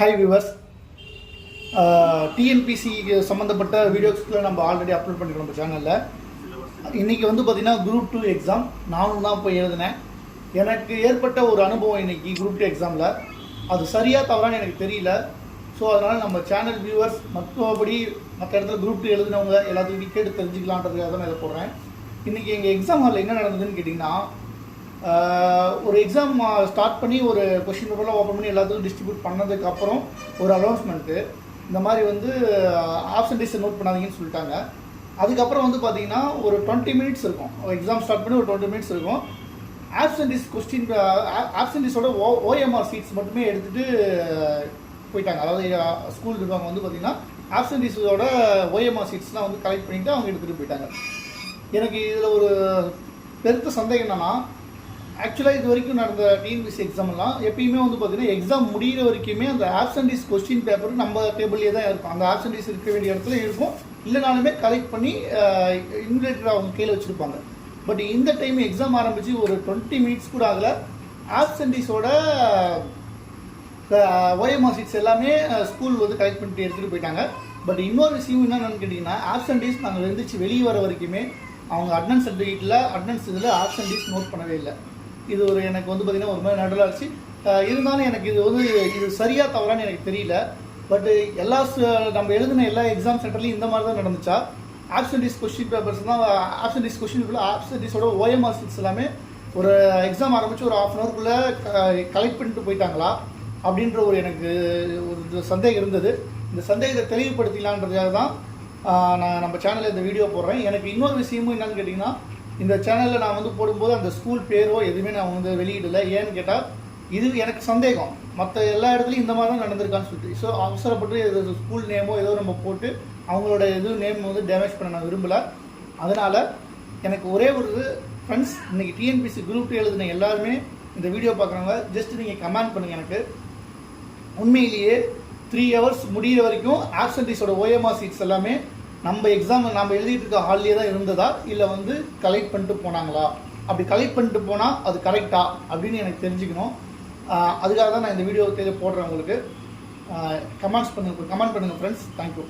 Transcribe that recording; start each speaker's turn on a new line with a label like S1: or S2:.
S1: Hi viewers, TNPSC சம்மந்தப்பட்ட வீடியோஸ்க்குள்ள நம்ம already upload பண்ணிக்கிறோம் நம்ம சேனலில். இன்றைக்கி வந்து பார்த்திங்கன்னா குரூப் 2 எக்ஸாம் நானும் தான் போய் எழுதினேன். எனக்கு ஏற்பட்ட ஒரு அனுபவம் இன்றைக்கி குரூப் 2 எக்ஸாமில். அது சரியாக தவறான்னு எனக்கு தெரியல. ஸோ அதனால் நம்ம சேனல் வியூவர்ஸ் மற்றபடி மற்ற இடத்துல குரூப் 2 எழுதினவங்க எல்லாத்துக்கும் கேட்டு தெரிஞ்சுக்கலான்றதுக்காக தான் நான் இதை போடுறேன். இன்றைக்கி எங்கள் எக்ஸாம் ஹாலில் என்ன நடந்ததுன்னு கேட்டிங்கன்னா, ஒரு எக்ஸாம் ஸ்டார்ட் பண்ணி ஒரு கொஷின் பேப்பர்லாம் ஓப்பன் பண்ணி எல்லாத்துக்கும் டிஸ்ட்ரிபியூட் பண்ணதுக்கப்புறம் ஒரு அனௌன்ஸ்மெண்ட்டு, இந்த மாதிரி வந்து ஆப்சன்டேஜை நோட் பண்ணாதீங்கன்னு சொல்லிட்டாங்க. அதுக்கப்புறம் வந்து பார்த்தீங்கன்னா ஒரு 20 மினிட்ஸ் இருக்கும். எக்ஸாம் ஸ்டார்ட் பண்ணி ஒரு 20 மினிட்ஸ் இருக்கும். ஆப்சன்டேஜோட ஓஎம்ஆர் சீட்ஸ் மட்டுமே எடுத்துகிட்டு போயிட்டாங்க. அதாவது ஸ்கூலுக்கு இருக்கவங்க வந்து பார்த்தீங்கன்னா ஆப்சன்டேஜோட ஓஎம்ஆர் சீட்ஸ்லாம் வந்து கலெக்ட் பண்ணிவிட்டு அவங்க எடுத்துகிட்டு போயிட்டாங்க. எனக்கு இதில் ஒரு பெருத்த சந்தேகம் என்னென்னா, ஆக்சுவலாக இது வரைக்கும் நடந்த டிஎன்பிசி எக்ஸாம்லாம் எப்பயுமே வந்து பார்த்தீங்கன்னா எக்ஸாம் முடிகிற வரைக்குமே அந்த ஆப்சன்டேஜ் கொஸ்டின் பேப்பர் நம்ம டேபிள்லேயே தான் இருக்கும். அந்த ஆப்சன்டேஜ் இருக்க வேண்டிய இடத்துல இருக்கும், இல்லைனாலுமே கலெக்ட் பண்ணி இன்விலேட்டர் அவங்க கையில் வச்சுருப்பாங்க. பட் இந்த டைம் எக்ஸாம் ஆரம்பித்து ஒரு 20 மினிட்ஸ் கூட ஆகலை, ஆப்சன்டேஜோட ஓஎம்ஆர் சீட்ஸ் எல்லாமே ஸ்கூல் வந்து கலெக்ட் பண்ணிட்டு எடுத்துகிட்டு போயிட்டாங்க. பட் இன்னொரு விஷயம் என்னென்னு கேட்டிங்கன்னா, ஆப்சன்டேஜ் நாங்கள் எழுந்திரிச்சு வெளியே வர வரைக்குமே அவங்க அட்டனன்ஸ் சர்டிஃபிகேட்டில் அட்டனன்ஸ் இதில் ஆப்சன்டேஜ் நோட் பண்ணவே இல்லை. இது ஒரு எனக்கு வந்து பார்த்திங்கன்னா ஒரு மாதிரி நடுலாச்சு. இருந்தாலும் எனக்கு இது சரியாக தவறான்னு எனக்கு தெரியல. பட்டு நம்ம எழுதின எல்லா எக்ஸாம் சென்டர்லையும் இந்த மாதிரி தான் நடந்துச்சா? ஆப்சன்டேஜ் கொஸ்டின் பேப்பர்ஸ் தான், ஆப்சன்டேஜ் கொஸ்டின் ஆப்சன்டேஜோட ஓஎம்ஆர் சீட்ஸ் எல்லாமே ஒரு எக்ஸாம் ஆரம்பித்து ஒரு 1/2 ஹவருக்குள்ளே கலெக்ட் பண்ணிட்டு போயிட்டாங்களா அப்படின்ற ஒரு எனக்கு ஒரு சந்தேகம் இருந்தது. இந்த சந்தேகத்தை தெளிவுபடுத்திக்கலான்றதுக்காக தான் நான் நம்ம சேனலில் இந்த வீடியோ போடுறேன். எனக்கு இன்னொரு விஷயமும் என்னென்னு கேட்டிங்கன்னா, இந்த சேனலில் நான் வந்து போடும்போது அந்த ஸ்கூல் பேரோ எதுவுமே நான் வந்து வெளியிடலை. ஏன்னு கேட்டால் இது எனக்கு சந்தேகம், மற்ற எல்லா இடத்துலையும் இந்த மாதிரி தான் நடந்திருக்கான்னு சொல்லிட்டு. ஸோ அவசரப்பட்டு ஸ்கூல் நேமோ ஏதோ நம்ம போட்டு அவங்களோட நேம் வந்து டேமேஜ் பண்ண நான் விரும்பலை. அதனால் எனக்கு ஒரே ஒரு ஃப்ரெண்ட்ஸ், இன்றைக்கி டிஎன்பிசி குரூப் 2 எழுதின எல்லாருமே இந்த வீடியோ பார்க்குறவங்க ஜஸ்ட் நீங்கள் கமெண்ட் பண்ணுங்கள். எனக்கு உண்மையிலேயே 3 ஹவர்ஸ் முடிகிற வரைக்கும் ஆப்சன்டேஜோட ஓஎம்ஆர் சீட்ஸ் எல்லாமே நம்ம எக்ஸாம் நம்ம எழுதிட்டு இருக்க ஹால்லேயே தான் இருந்ததா, இல்லை வந்து கலெக்ட் பண்ணிட்டு போனாங்களா? அப்படி கலெக்ட் பண்ணிட்டு போனால் அது கரெக்டா அப்படின்னு எனக்கு தெரிஞ்சுக்கணும். அதுக்காக தான் நான் இந்த வீடியோ போடுறேன். உங்களுக்கு கமெண்ட் பண்ணுங்கள் ஃப்ரெண்ட்ஸ். தேங்க்யூ.